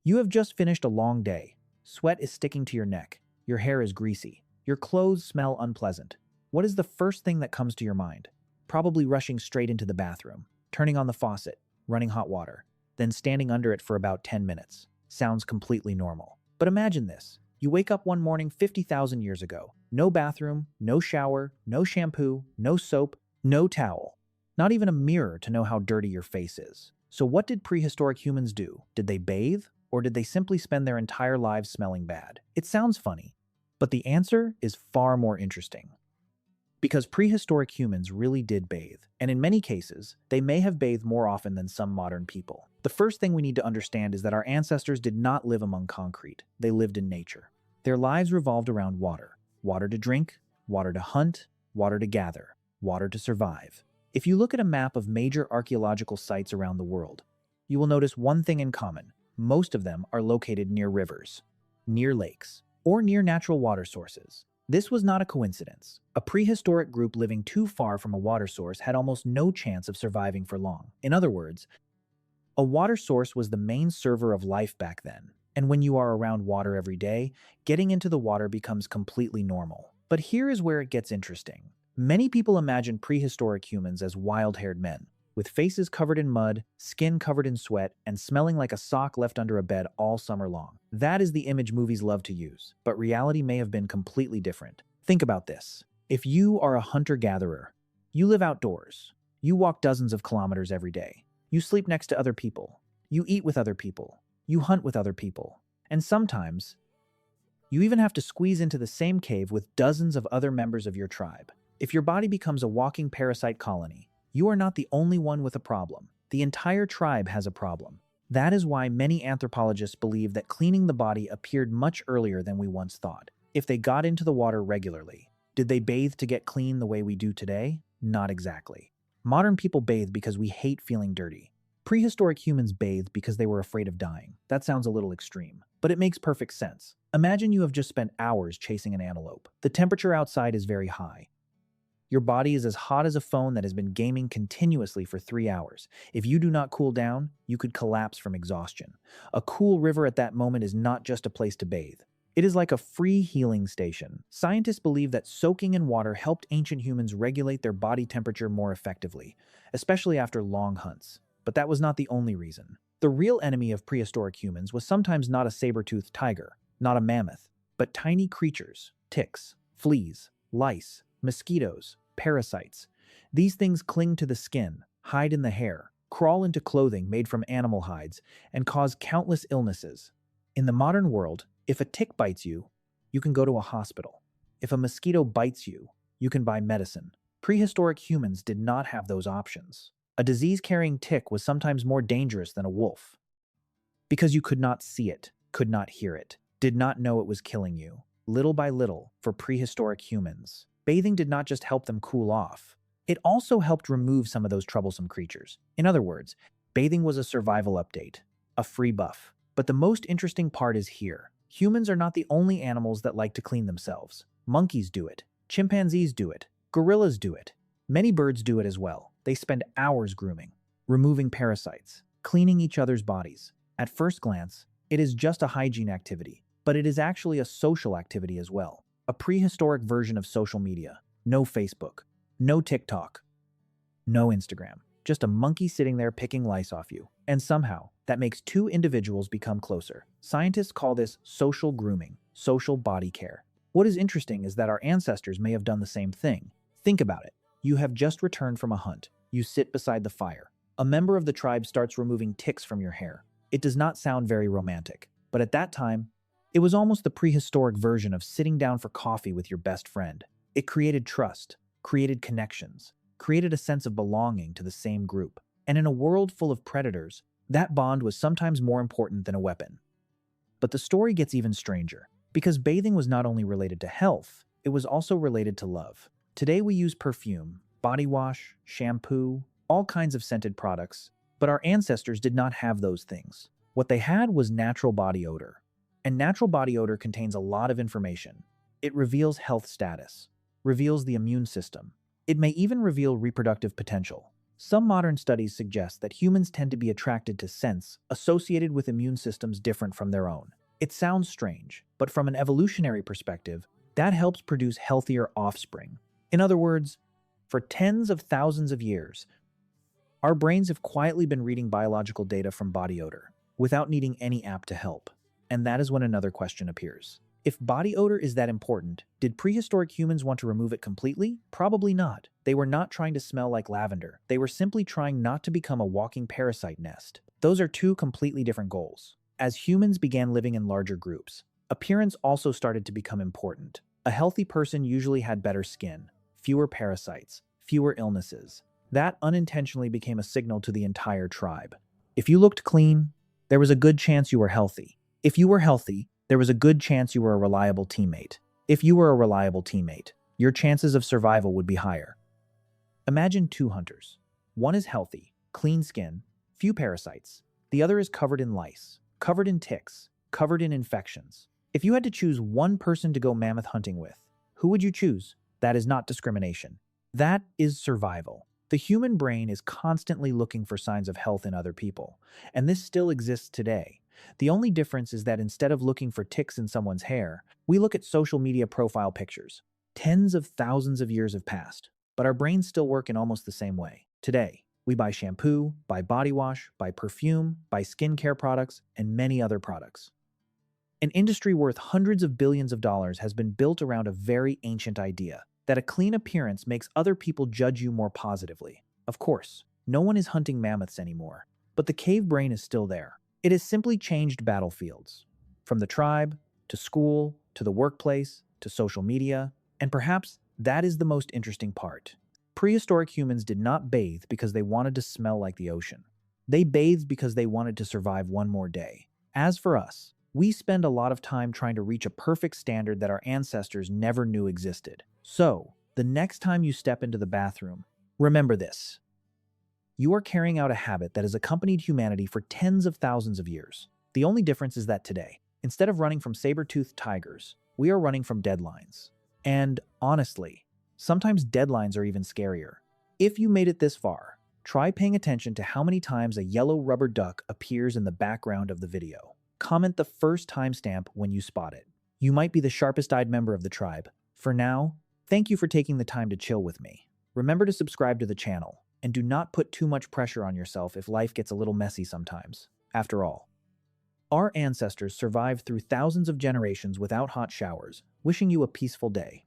You have just finished a long day. Sweat is sticking to your neck. Your hair is greasy. Your clothes smell unpleasant. What is the first thing that comes to your mind? Probably rushing straight into the bathroom, turning on the faucet, running hot water, then standing under it for about 10 minutes. Sounds completely normal. But imagine this. You wake up one morning 50,000 years ago. No bathroom, no shower, no shampoo, no soap, no towel. Not even a mirror to know how dirty your face is. So what did prehistoric humans do? Did they bathe? Or did they simply spend their entire lives smelling bad? It sounds funny, but the answer is far more interesting. Because prehistoric humans really did bathe, and in many cases, they may have bathed more often than some modern people. The first thing we need to understand is that our ancestors did not live among concrete. They lived in nature. Their lives revolved around water. Water to drink, water to hunt, water to gather, water to survive. If you look at a map of major archaeological sites around the world, you will notice one thing in common. Most of them are located near rivers, near lakes, or near natural water sources. This was not a coincidence. A prehistoric group living too far from a water source had almost no chance of surviving for long. In other words, a water source was the main server of life back then. And when you are around water every day, getting into the water becomes completely normal. But here is where it gets interesting. Many people imagine prehistoric humans as wild-haired men, with faces covered in mud, skin covered in sweat, and smelling like a sock left under a bed all summer long. That is the image movies love to use, but reality may have been completely different. Think about this. If you are a hunter-gatherer, you live outdoors, you walk dozens of kilometers every day, you sleep next to other people, you eat with other people, you hunt with other people, and sometimes, you even have to squeeze into the same cave with dozens of other members of your tribe. If your body becomes a walking parasite colony, you are not the only one with a problem. The entire tribe has a problem. That is why many anthropologists believe that cleaning the body appeared much earlier than we once thought. If they got into the water regularly, did they bathe to get clean the way we do today? Not exactly. Modern people bathe because we hate feeling dirty. Prehistoric humans bathed because they were afraid of dying. That sounds a little extreme, but it makes perfect sense. Imagine you have just spent hours chasing an antelope. The temperature outside is very high. Your body is as hot as a phone that has been gaming continuously for 3 hours. If you do not cool down, you could collapse from exhaustion. A cool river at that moment is not just a place to bathe. It is like a free healing station. Scientists believe that soaking in water helped ancient humans regulate their body temperature more effectively, especially after long hunts. But that was not the only reason. The real enemy of prehistoric humans was sometimes not a saber-toothed tiger, not a mammoth, but tiny creatures, ticks, fleas, lice, mosquitoes, parasites. These things cling to the skin, hide in the hair, crawl into clothing made from animal hides, and cause countless illnesses. In the modern world, if a tick bites you, you can go to a hospital. If a mosquito bites you, you can buy medicine. Prehistoric humans did not have those options. A disease-carrying tick was sometimes more dangerous than a wolf. Because you could not see it, could not hear it, did not know it was killing you. Little by little, for prehistoric humans, bathing did not just help them cool off. It also helped remove some of those troublesome creatures. In other words, bathing was a survival update, a free buff. But the most interesting part is here. Humans are not the only animals that like to clean themselves. Monkeys do it. Chimpanzees do it. Gorillas do it. Many birds do it as well. They spend hours grooming, removing parasites, cleaning each other's bodies. At first glance, it is just a hygiene activity, but it is actually a social activity as well. A prehistoric version of social media. No Facebook, no TikTok, no Instagram. Just a monkey sitting there picking lice off you. And somehow, that makes two individuals become closer. Scientists call this social grooming, social body care. What is interesting is that our ancestors may have done the same thing. Think about it. You have just returned from a hunt. You sit beside the fire. A member of the tribe starts removing ticks from your hair. It does not sound very romantic, but at that time, it was almost the prehistoric version of sitting down for coffee with your best friend. It created trust, created connections, created a sense of belonging to the same group. And in a world full of predators, that bond was sometimes more important than a weapon. But the story gets even stranger, because bathing was not only related to health, it was also related to love. Today we use perfume, body wash, shampoo, all kinds of scented products, but our ancestors did not have those things. What they had was natural body odor. And natural body odor contains a lot of information. It reveals health status, reveals the immune system. It may even reveal reproductive potential. Some modern studies suggest that humans tend to be attracted to scents associated with immune systems different from their own. It sounds strange, but from an evolutionary perspective, that helps produce healthier offspring. In other words, for tens of thousands of years, our brains have quietly been reading biological data from body odor without needing any app to help. And that is when another question appears. If body odor is that important, did prehistoric humans want to remove it completely? Probably not. They were not trying to smell like lavender. They were simply trying not to become a walking parasite nest. Those are two completely different goals. As humans began living in larger groups, appearance also started to become important. A healthy person usually had better skin, fewer parasites, fewer illnesses. That unintentionally became a signal to the entire tribe. If you looked clean, there was a good chance you were healthy. If you were healthy, there was a good chance you were a reliable teammate. If you were a reliable teammate, your chances of survival would be higher. Imagine two hunters. One is healthy, clean skin, few parasites. The other is covered in lice, covered in ticks, covered in infections. If you had to choose one person to go mammoth hunting with, who would you choose? That is not discrimination. That is survival. The human brain is constantly looking for signs of health in other people, and this still exists today. The only difference is that instead of looking for ticks in someone's hair, we look at social media profile pictures. Tens of thousands of years have passed, but our brains still work in almost the same way. Today, we buy shampoo, buy body wash, buy perfume, buy skincare products, and many other products. An industry worth hundreds of billions of dollars has been built around a very ancient idea that a clean appearance makes other people judge you more positively. Of course, no one is hunting mammoths anymore, but the cave brain is still there. It has simply changed battlefields, from the tribe, to school, to the workplace, to social media, and perhaps that is the most interesting part. Prehistoric humans did not bathe because they wanted to smell like the ocean. They bathed because they wanted to survive one more day. As for us, we spend a lot of time trying to reach a perfect standard that our ancestors never knew existed. So, the next time you step into the bathroom, remember this. You are carrying out a habit that has accompanied humanity for tens of thousands of years. The only difference is that today, instead of running from saber-toothed tigers, we are running from deadlines. And honestly, sometimes deadlines are even scarier. If you made it this far, try paying attention to how many times a yellow rubber duck appears in the background of the video. Comment the first timestamp when you spot it. You might be the sharpest-eyed member of the tribe. For now, thank you for taking the time to chill with me. Remember to subscribe to the channel, and do not put too much pressure on yourself if life gets a little messy sometimes. After all, our ancestors survived through thousands of generations without hot showers. Wishing you a peaceful day.